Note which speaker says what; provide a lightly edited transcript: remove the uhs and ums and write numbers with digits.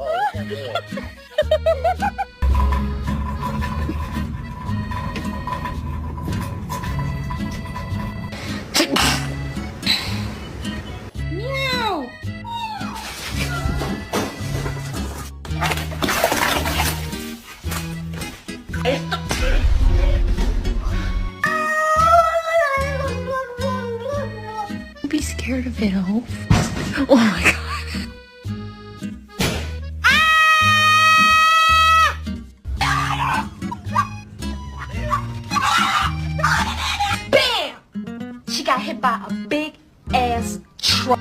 Speaker 1: Oh, it's not good.
Speaker 2: Meow.
Speaker 3: Don't be scared of it, Hope. Oh my god.
Speaker 2: Bam! She got hit by a big ass truck.